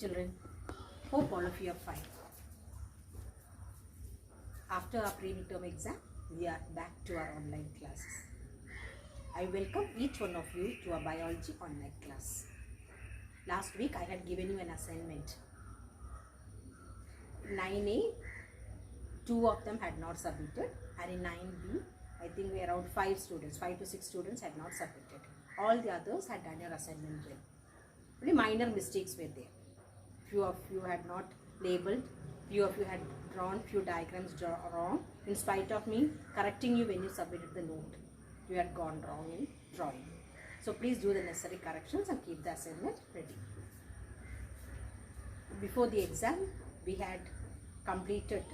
children. Hope all of you are fine. After our pre-midterm exam, we are back to our online classes. I welcome each one of you to our biology online class. Last week I had given you an assignment. 9A, 2 of them had not submitted, and in 9B, I think around 5 to 6 students had not submitted. All the others had done your assignment well. Only minor mistakes were there. Few of you had not labeled, few of you had drawn few diagrams wrong. In spite of me correcting you when you submitted the note, you had gone wrong in drawing. So please do the necessary corrections and keep the assignment ready. Before the exam, we had completed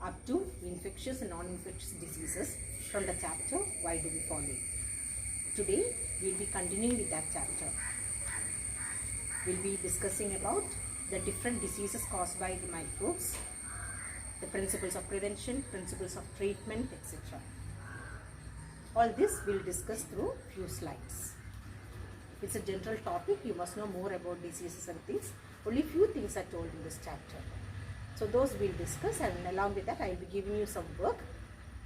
up to infectious and non-infectious diseases from the chapter Why Do We Fall Ill? Today we will be continuing with that chapter. We will be discussing about the different diseases caused by the microbes, the principles of prevention, principles of treatment, etc. All this we will discuss through few slides. It's a general topic. You must know more about diseases and things. Only few things are told in this chapter. So those we'll discuss, and along with that I will be giving you some work.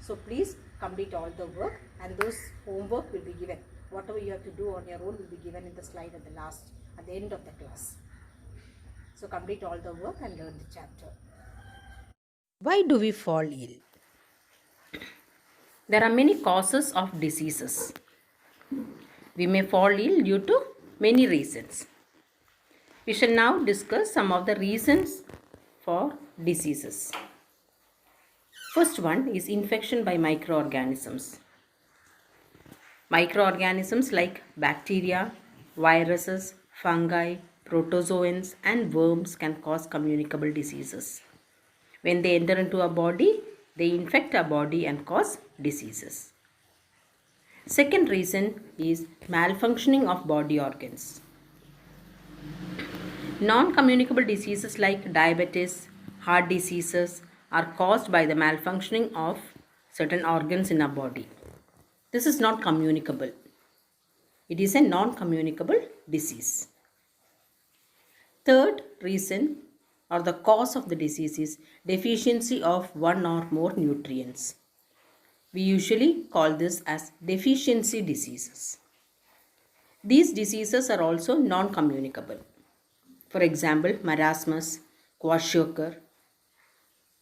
So please complete all the work, and those homework will be given. Whatever you have to do on your own will be given in the slide at the end of the class. So complete all the work and learn the chapter. Why do we fall ill? There are many causes of diseases. We may fall ill due to many reasons. We shall now discuss some of the reasons for diseases. First one is infection by microorganisms. Microorganisms like bacteria, viruses, fungi, protozoans and worms can cause communicable diseases. When they enter into our body, they infect our body and cause diseases. Second reason is malfunctioning of body organs. Non-communicable diseases like diabetes, heart diseases are caused by the malfunctioning of certain organs in our body. This is not communicable. It is a non-communicable disease. Third reason or the cause of the disease is deficiency of one or more nutrients. We usually call this as deficiency diseases. These diseases are also non-communicable. For example, marasmus, kwashiorkor,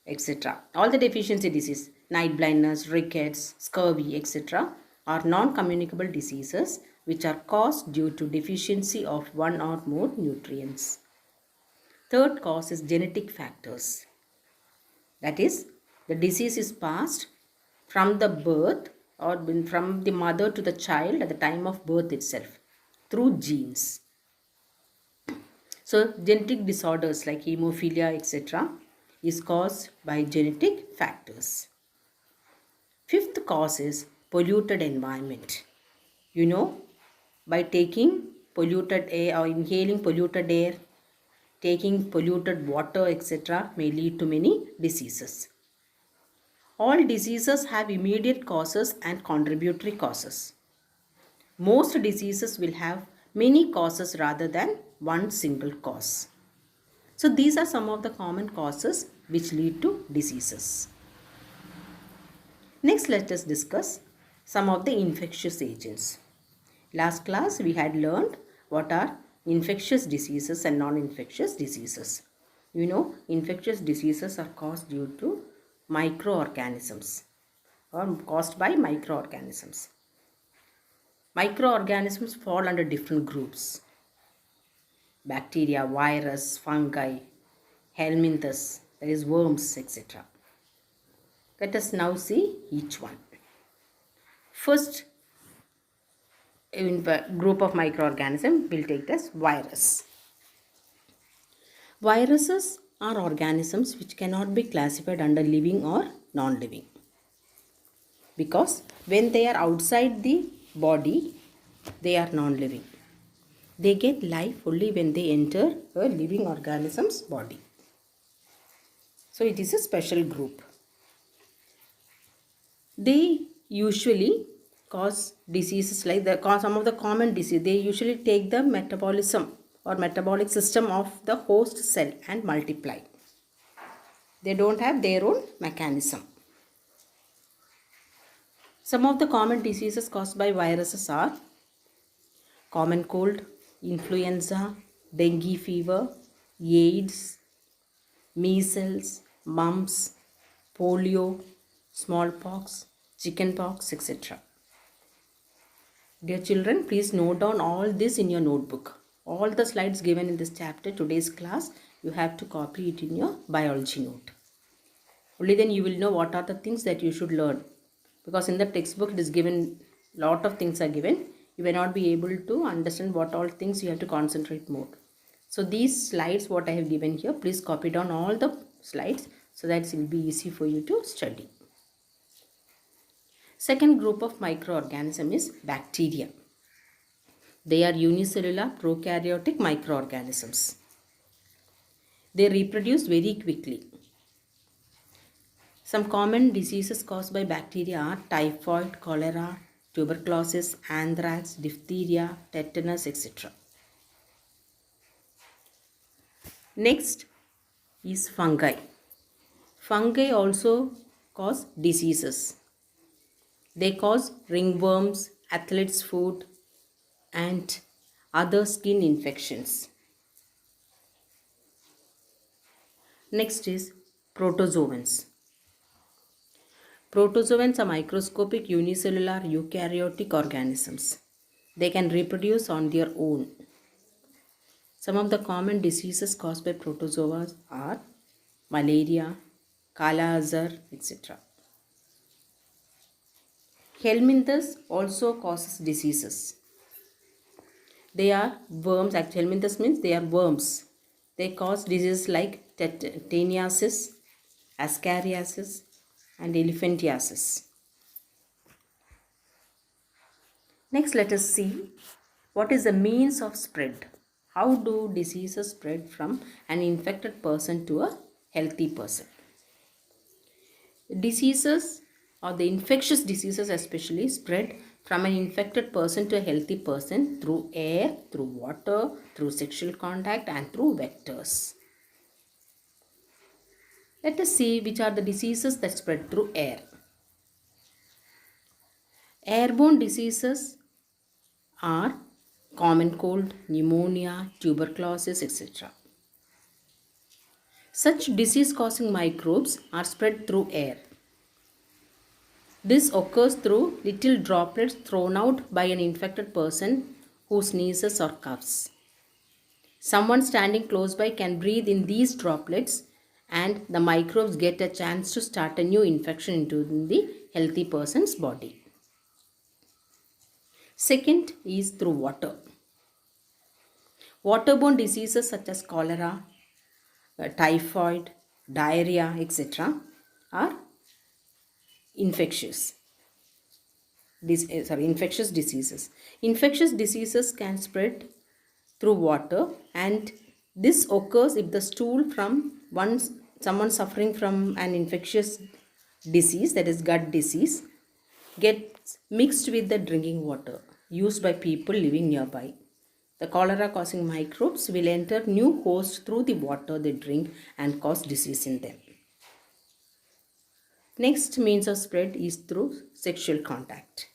etc. All the deficiency diseases, night blindness, rickets, scurvy, etc. are non-communicable diseases which are caused due to deficiency of one or more nutrients. Third cause is genetic factors. That is, the disease is passed from the birth or from the mother to the child at the time of birth itself through genes. So, genetic disorders like hemophilia, etc. is caused by genetic factors. Fifth cause is polluted environment. You know, by taking polluted air or inhaling polluted air, taking polluted water, etc. may lead to many diseases. All diseases have immediate causes and contributory causes. Most diseases will have many causes rather than one single cause. So these are some of the common causes which lead to diseases. Next, let us discuss some of the infectious agents. Last class we had learned what are infectious diseases and non-infectious diseases. You know, infectious diseases are caused due to microorganisms or caused by microorganisms. Microorganisms fall under different groups: bacteria, virus, fungi, helminthes, that is worms, etc. Let us now see each one. First group of microorganisms we'll take as virus. Viruses are organisms which cannot be classified under living or non-living, because when they are outside the body, they are non-living. They get life only when they enter a living organism's body. So it is a special group. They usually cause diseases like some of the common disease. They usually take the metabolism or metabolic system of the host cell and multiply. They don't have their own mechanism. Some of the common diseases caused by viruses are common cold, influenza, dengue fever, AIDS, measles, mumps, polio, smallpox, chickenpox, etc. Dear children, please note down all this in your notebook. All the slides given in this chapter, today's class, you have to copy it in your biology note. Only then you will know what are the things that you should learn. Because in the textbook it is given, lot of things are given. You may not be able to understand what all things you have to concentrate more. So these slides what I have given here, please copy down all the slides so that it will be easy for you to study. Second group of microorganism is bacteria. They are unicellular prokaryotic microorganisms. They reproduce very quickly. Some common diseases caused by bacteria are typhoid, cholera, tuberculosis, anthrax, diphtheria, tetanus, etc. Next is fungi. Fungi also cause diseases. They cause ringworms, athlete's foot, and other skin infections. Next is protozoans. Protozoans are microscopic unicellular eukaryotic organisms. They can reproduce on their own. Some of the common diseases caused by protozoa are malaria, Kala Azar, etc. Helminths also causes diseases. They are worms. Actually, helminths means they are worms. They cause diseases like tetaniasis, ascariasis, and elephantiasis. Next, let us see what is the means of spread. How do diseases spread from an infected person to a healthy person? Diseases or the infectious diseases especially spread from an infected person to a healthy person through air, through water, through sexual contact, and through vectors. Let us see which are the diseases that spread through air. Airborne diseases are common cold, pneumonia, tuberculosis, etc. Such disease-causing microbes are spread through air. This occurs through little droplets thrown out by an infected person who sneezes or coughs. Someone standing close by can breathe in these droplets and the microbes get a chance to start a new infection into the healthy person's body. Second is through water. Waterborne diseases such as cholera, typhoid, diarrhea, etc. are infectious diseases. Infectious diseases can spread through water, and this occurs if the stool from someone suffering from an infectious disease, that is gut disease, gets mixed with the drinking water used by people living nearby. The cholera causing microbes will enter new hosts through the water they drink and cause disease in them. Next means of spread is through sexual contact.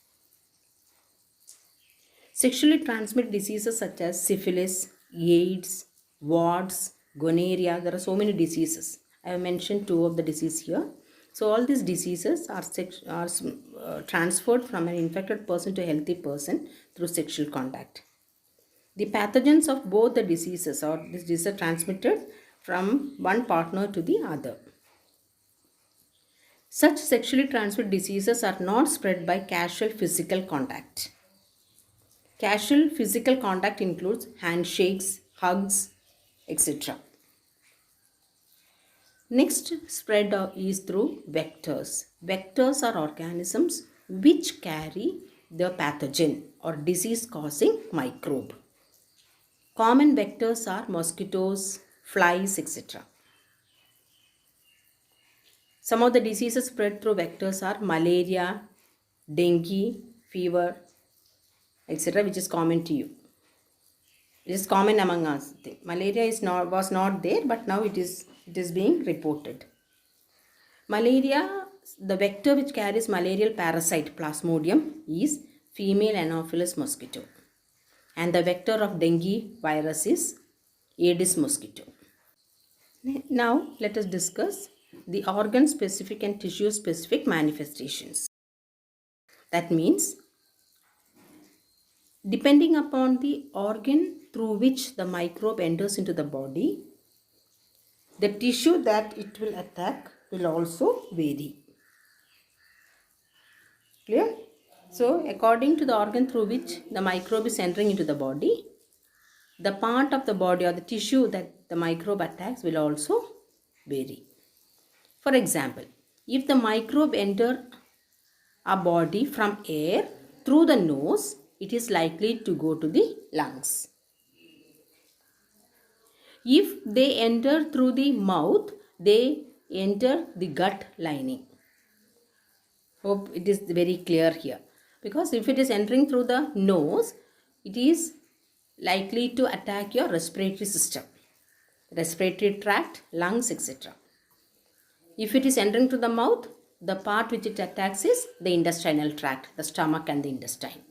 Sexually transmitted diseases such as syphilis, AIDS, warts, gonorrhea, there are so many diseases. I have mentioned 2 of the diseases here. So all these diseases are transferred from an infected person to a healthy person through sexual contact. The pathogens of both the diseases or this disease are transmitted from one partner to the other. Such sexually transmitted diseases are not spread by casual physical contact. Casual physical contact includes handshakes, hugs, etc. Next spread is through vectors. Vectors are organisms which carry the pathogen or disease causing microbe. Common vectors are mosquitoes, flies, etc. Some of the diseases spread through vectors are malaria, dengue, fever, etc., which is common to you. It is common among us. Malaria was not there, but now it is being reported. Malaria, the vector which carries malarial parasite Plasmodium is female Anopheles mosquito, and the vector of dengue virus is Aedes mosquito. Now let us discuss the organ specific and tissue specific manifestations. That means, depending upon the organ through which the microbe enters into the body, the tissue that it will attack will also vary. Clear? So, according to the organ through which the microbe is entering into the body, the part of the body or the tissue that the microbe attacks will also vary. For example, if the microbe enter a body from air through the nose, it is likely to go to the lungs. If they enter through the mouth, they enter the gut lining. Hope it is very clear here. Because if it is entering through the nose, it is likely to attack your respiratory system, respiratory tract, lungs, etc. If it is entering through the mouth, the part which it attacks is the intestinal tract, the stomach and the intestine.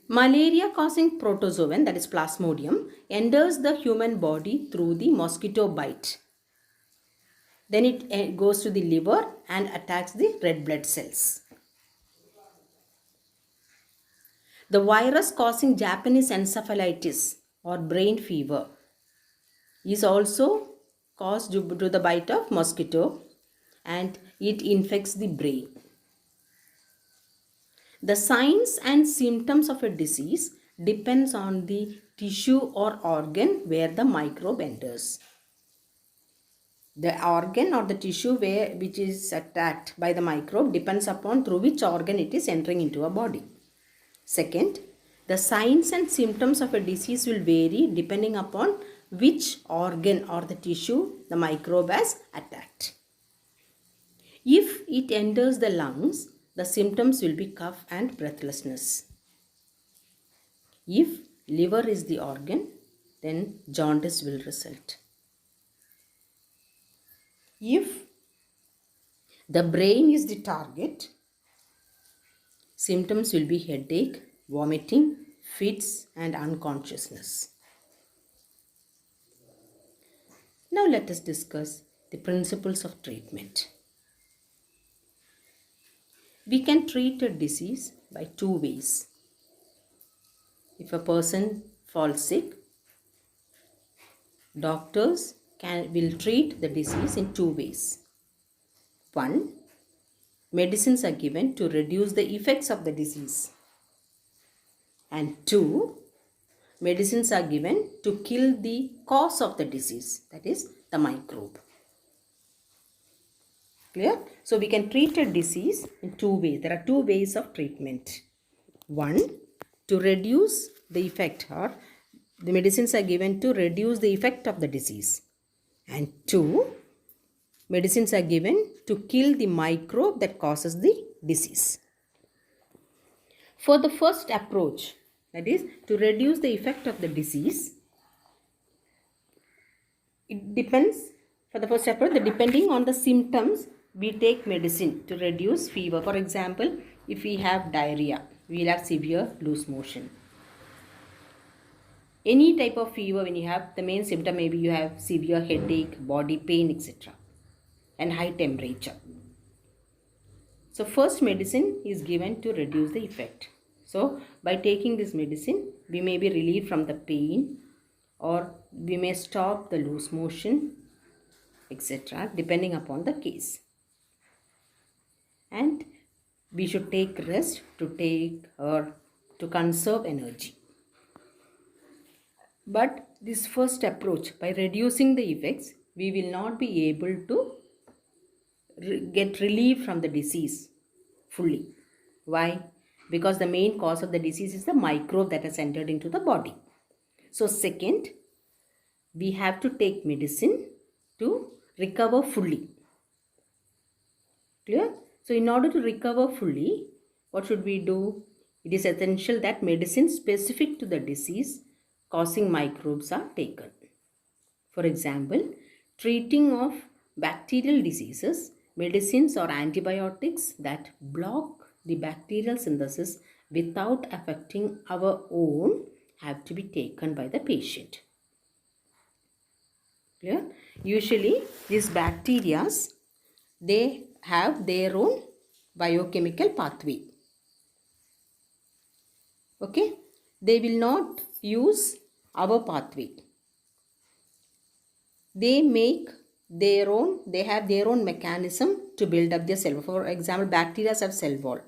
Malaria causing protozoan, that is Plasmodium, enters the human body through the mosquito bite. Then it goes to the liver and attacks the red blood cells. The virus causing Japanese encephalitis or brain fever is also caused due to the bite of mosquito, and it infects the brain. The signs and symptoms of a disease depends on the tissue or organ where the microbe enters. The organ or the tissue which is attacked by the microbe depends upon through which organ it is entering into a body. Second, the signs and symptoms of a disease will vary depending upon which organ or the tissue the microbe has attacked. If it enters the lungs, the symptoms will be cough and breathlessness. If liver is the organ, then jaundice will result. If the brain is the target, symptoms will be headache, vomiting, fits and unconsciousness. Now let us discuss the principles of treatment. We can treat a disease by two ways. If a person falls sick, doctors will treat the disease in two ways. One, medicines are given to reduce the effects of the disease. And two, medicines are given to kill the cause of the disease, that is the microbe. Clear? So we can treat a disease in two ways. There are two ways of treatment. One, to reduce the effect, or the medicines are given to reduce the effect of the disease. And two, medicines are given to kill the microbe that causes the disease. For the first approach, that is to reduce the effect of the disease, it depends, for the first approach, depending on the symptoms, we take medicine to reduce fever. For example, if we have diarrhea, we will have severe loose motion. Any type of fever, when you have, the main symptom maybe you have severe headache, body pain, etc. and high temperature. So first medicine is given to reduce the effect. So by taking this medicine, we may be relieved from the pain, or we may stop the loose motion, etc. depending upon the case. And we should take rest to conserve energy. But this first approach, by reducing the effects, we will not be able to get relief from the disease fully. Why? Because the main cause of the disease is the microbe that has entered into the body. So second, we have to take medicine to recover fully. Clear? So in order to recover fully, what should we do? it is essential that medicines specific to the disease causing microbes are taken. For example, treating of bacterial diseases, medicines or antibiotics that block the bacterial synthesis without affecting our own have to be taken by the patient. Clear? Usually these bacteria, they have their own biochemical pathway. Okay? They will not use our pathway. They have their own mechanism to build up their cell. For example, bacteria have cell wall.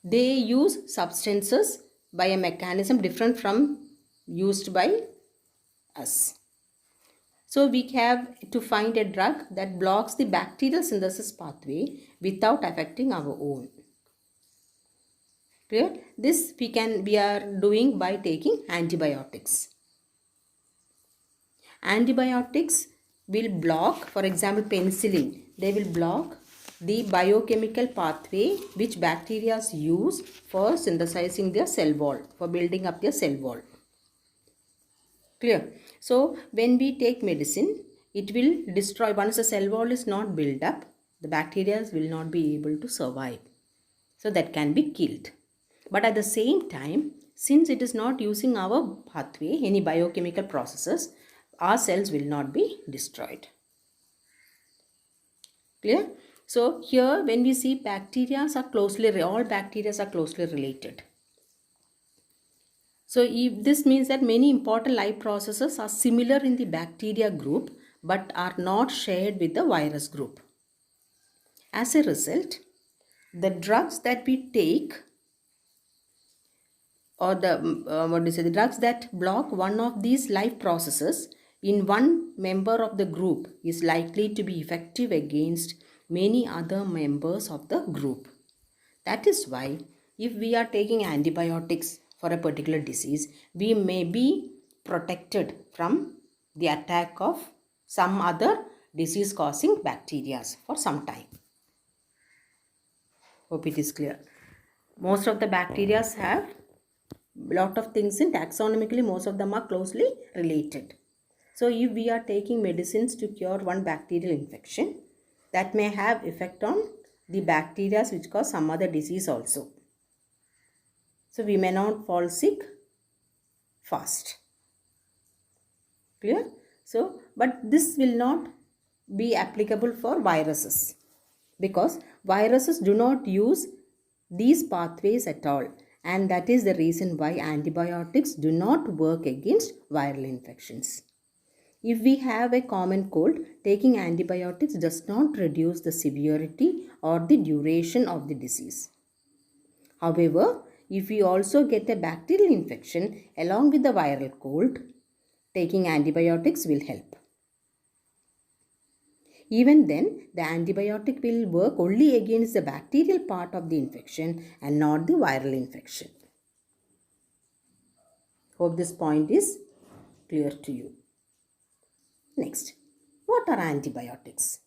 They use substances by a mechanism different from used by us. So we have to find a drug that blocks the bacterial synthesis pathway without affecting our own. Clear? This we are doing by taking antibiotics. Antibiotics will block, for example, penicillin. They will block the biochemical pathway which bacteria use for synthesizing their cell wall, for building up their cell wall. Clear? So, when we take medicine, it will destroy. Once the cell wall is not built up, the bacteria will not be able to survive. So, that can be killed. But at the same time, since it is not using our pathway, any biochemical processes, our cells will not be destroyed. Clear? So here when we see bacteria are all bacteria are closely related. So this means that many important life processes are similar in the bacteria group but are not shared with the virus group. As a result, the drugs that we take or the drugs that block one of these life processes in one member of the group is likely to be effective against many other members of the group. That is why if we are taking antibiotics for a particular disease, we may be protected from the attack of some other disease causing bacteria for some time. Hope it is clear. Most of the bacteria have a lot of things in taxonomically, most of them are closely related. So if we are taking medicines to cure one bacterial infection, that may have effect on the bacteria which cause some other disease also. So we may not fall sick fast. Clear? So, but this will not be applicable for viruses because viruses do not use these pathways at all, and that is the reason why antibiotics do not work against viral infections. If we have a common cold, taking antibiotics does not reduce the severity or the duration of the disease. However, if we also get a bacterial infection along with the viral cold, taking antibiotics will help. Even then, the antibiotic will work only against the bacterial part of the infection and not the viral infection. Hope this point is clear to you. Next, what are antibiotics?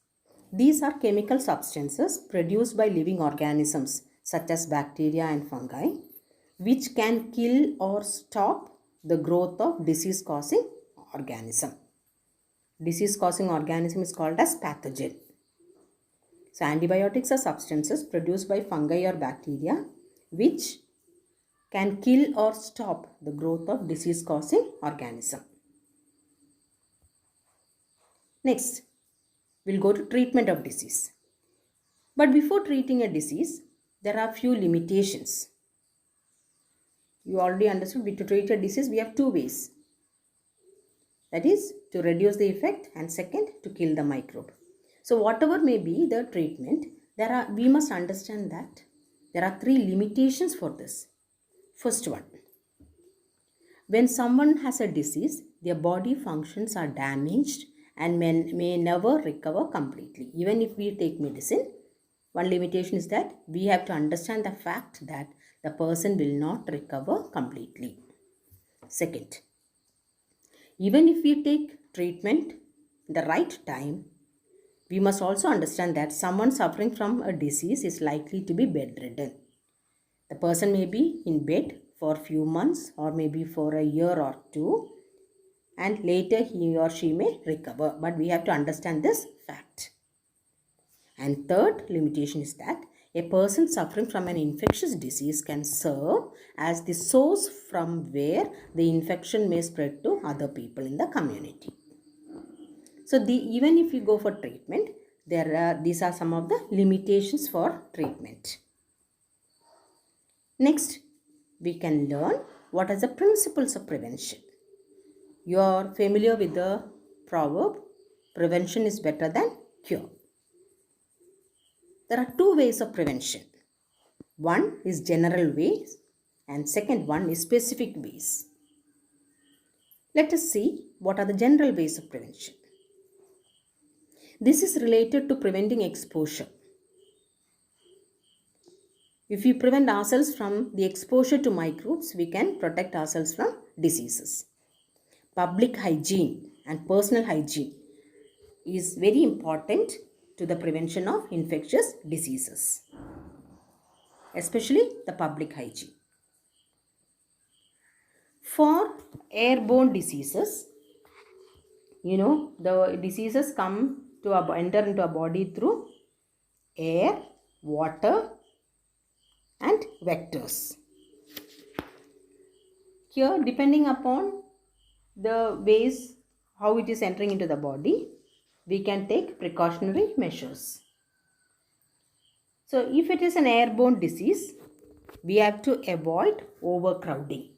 These are chemical substances produced by living organisms such as bacteria and fungi, which can kill or stop the growth of disease-causing organism. Disease-causing organism is called as pathogen. So, antibiotics are substances produced by fungi or bacteria which can kill or stop the growth of disease-causing organism. Next, we'll go to treatment of disease. But before treating a disease, there are few limitations. You already understood to treat a disease, we have two ways. That is to reduce the effect and second to kill the microbe. So whatever may be the treatment, we must understand that there are three limitations for this. First one, when someone has a disease, their body functions are damaged and may never recover completely. Even if we take medicine, one limitation is that we have to understand the fact that the person will not recover completely. Second, even if we take treatment the right time, we must also understand that someone suffering from a disease is likely to be bedridden. The person may be in bed for few months or maybe for a year or two, and later he or she may recover. But we have to understand this fact. And third limitation is that a person suffering from an infectious disease can serve as the source from where the infection may spread to other people in the community. So even if you go for treatment, these are some of the limitations for treatment. Next, we can learn what are the principles of prevention. You are familiar with the proverb, prevention is better than cure. There are two ways of prevention. One is general ways and second one is specific ways. Let us see what are the general ways of prevention. This is related to preventing exposure. If we prevent ourselves from the exposure to microbes, we can protect ourselves from diseases. Public hygiene and personal hygiene is very important to the prevention of infectious diseases, especially the public hygiene. For airborne diseases, the diseases come to enter into our body through air, water, and vectors. Here, depending upon the ways how it is entering into the body, we can take precautionary measures. So, if it is an airborne disease, we have to avoid overcrowding.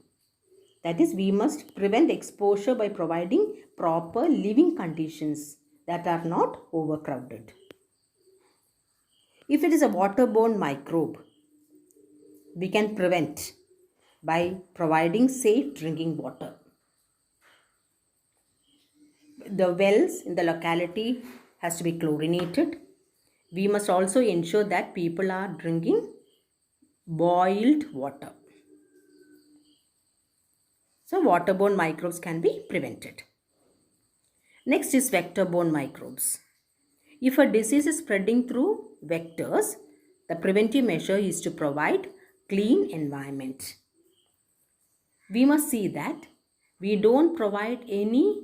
That is, we must prevent exposure by providing proper living conditions that are not overcrowded. If it is a waterborne microbe, we can prevent by providing safe drinking water. The wells in the locality has to be chlorinated. We must also ensure that people are drinking boiled water. So waterborne microbes can be prevented. Next is vector-borne microbes. If a disease is spreading through vectors, the preventive measure is to provide clean environment. We must see that we don't provide any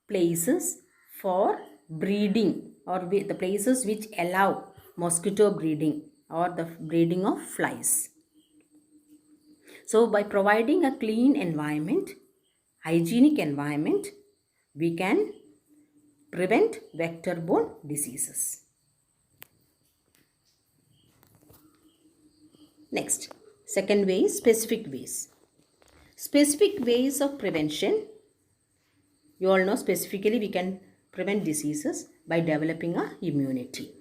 places for breeding or the places which allow mosquito breeding or the breeding of flies. So by providing a clean environment, hygienic environment, we can prevent vector-borne diseases. Next, second way is specific ways. Specific ways of prevention. You all know specifically we can prevent diseases by developing our immunity.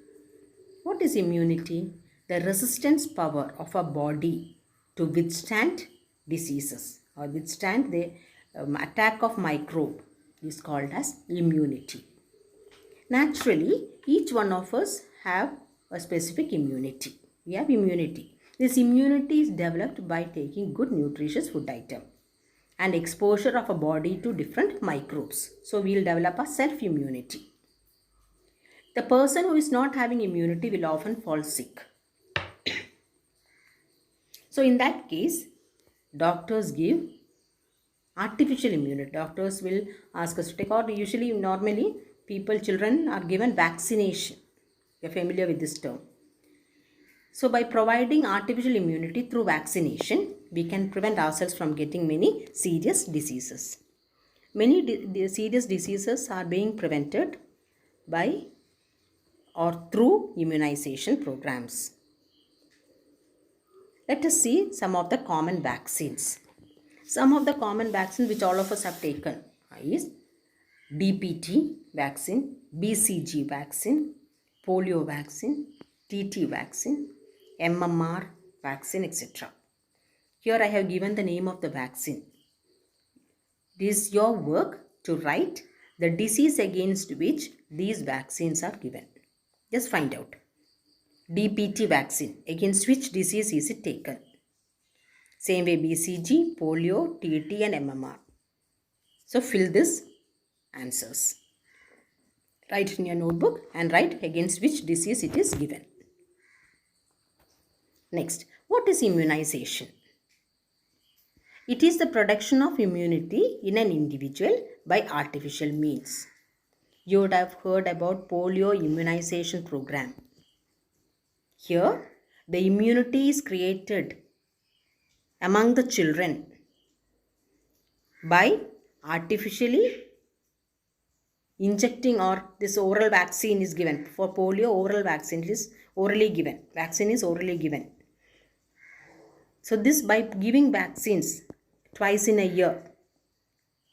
What is immunity? The resistance power of a body to withstand diseases or withstand the attack of microbe is called as immunity. Naturally, each one of us have a specific immunity. We have immunity. This immunity is developed by taking good nutritious food item and exposure of a body to different microbes. So we will develop a self-immunity. The person who is not having immunity will often fall sick. So in that case, doctors give artificial immunity. Doctors will ask us to take, or usually normally children are given vaccination. You are familiar with this term. So by providing artificial immunity through vaccination, we can prevent ourselves from getting many serious diseases. Many serious diseases are being prevented by or through immunization programs. Let us see some of the common vaccines. Some of the common vaccines which all of us have taken is DPT vaccine, BCG vaccine, polio vaccine, TT vaccine, MMR vaccine, etc. Here I have given the name of the vaccine. It is your work to write the disease against which these vaccines are given. Just find out. DPT vaccine, against which disease is it taken? Same way BCG, polio, TT and MMR. So fill this answers. Write in your notebook and write against which disease it is given. Next, What is immunization? It is the production of immunity in an individual by artificial means. You would have heard about polio immunization program. Here, the immunity is created among the children by artificially injecting, or this oral vaccine is given. For polio, oral vaccine is orally given. Vaccine is orally given. So this, by giving vaccines twice in a year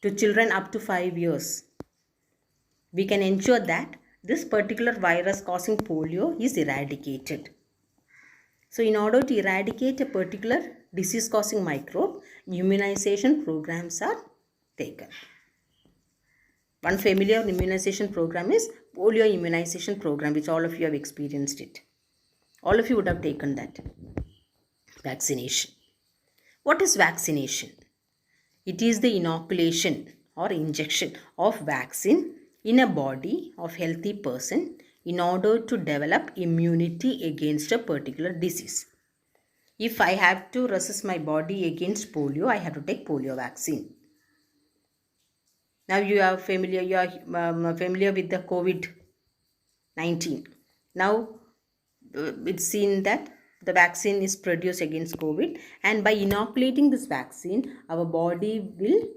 to children up to 5 years, we can ensure that this particular virus causing polio is eradicated. So in order to eradicate a particular disease causing microbe, immunization programs are taken. One familiar immunization program is polio immunization program, which all of you have experienced it. All of you would have taken that. Vaccination. What is vaccination? It is the inoculation or injection of vaccine in a body of healthy person in order to develop immunity against a particular disease. If I have to resist my body against polio, I have to take polio vaccine. Now you are familiar with the COVID-19. Now it's seen that the vaccine is produced against COVID, and by inoculating this vaccine, our body will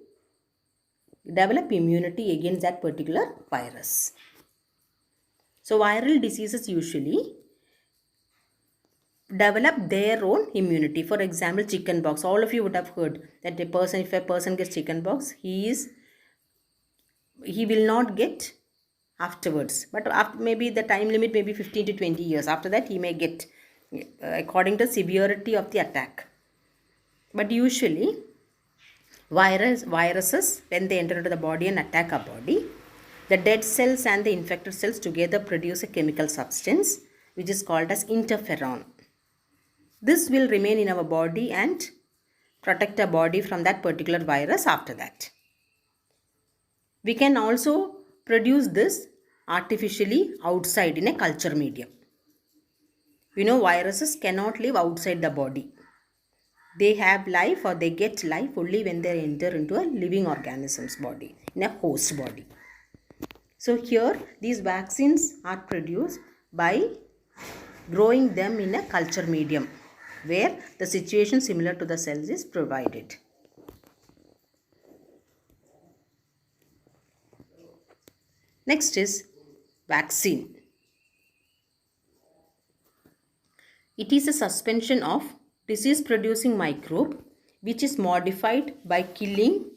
develop immunity against that particular virus. So viral diseases usually develop their own immunity. For example, chickenpox. All of you would have heard that if a person gets chickenpox, he will not get afterwards, but after maybe the time limit may be 15 to 20 years. After that, he may get according to severity of the attack. But usually viruses, when they enter into the body and attack our body, the dead cells and the infected cells together produce a chemical substance which is called as interferon. This will remain in our body and protect our body from that particular virus after that. We can also produce this artificially outside in a culture medium. You know, viruses cannot live outside the body. They have life, or they get life only when they enter into a living organism's body, in a host body. So here these vaccines are produced by growing them in a culture medium where the situation similar to the cells is provided. Next is vaccine. It is a suspension of disease-producing microbe which is modified by killing,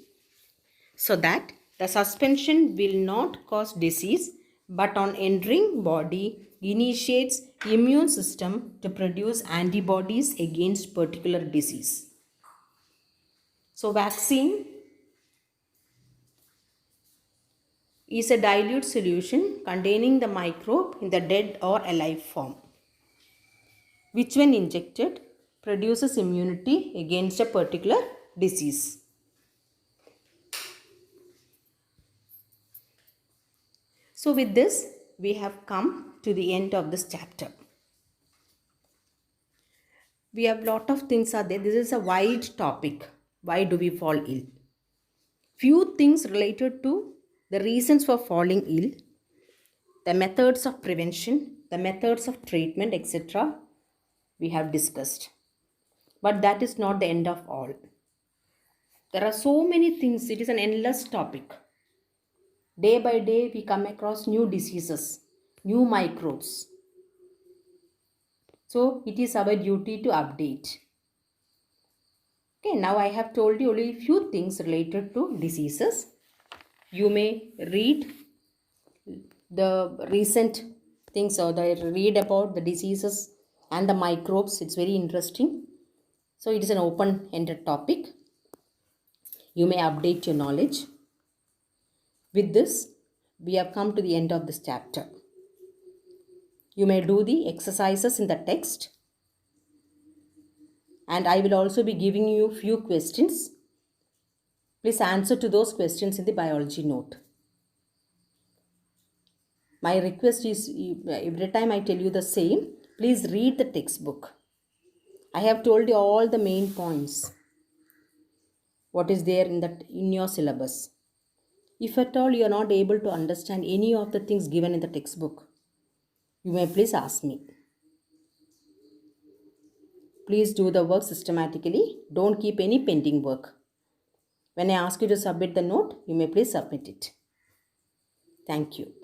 so that the suspension will not cause disease, but on entering body initiates immune system to produce antibodies against particular disease. So vaccine is a dilute solution containing the microbe in the dead or alive form, which when injected produces immunity against a particular disease. So with this, we have come to the end of this chapter. We have lot of things are there. This is a wide topic. Why do we fall ill? Few things related to the reasons for falling ill, the methods of prevention, the methods of treatment, etc. we have discussed. But that is not the end of all. There are so many things. It is an endless topic. Day by day, we come across new diseases, new microbes. So it is our duty to update. Okay, now I have told you only a few things related to diseases. You may read the recent things, or read about the diseases and the microbes. It's very interesting. So it is an open-ended topic. You may update your knowledge. With this, we have come to the end of this chapter. You may do the exercises in the text, and I will also be giving you few questions. Please answer to those questions in the biology note. My request is, every time I tell you the same, please read the textbook I have told you all the main points. What is there in your syllabus? If at all you are not able to understand any of the things given in the textbook, you may please ask me. Please do the work systematically. Don't keep any pending work. When I ask you to submit the note, you may please submit it. Thank you.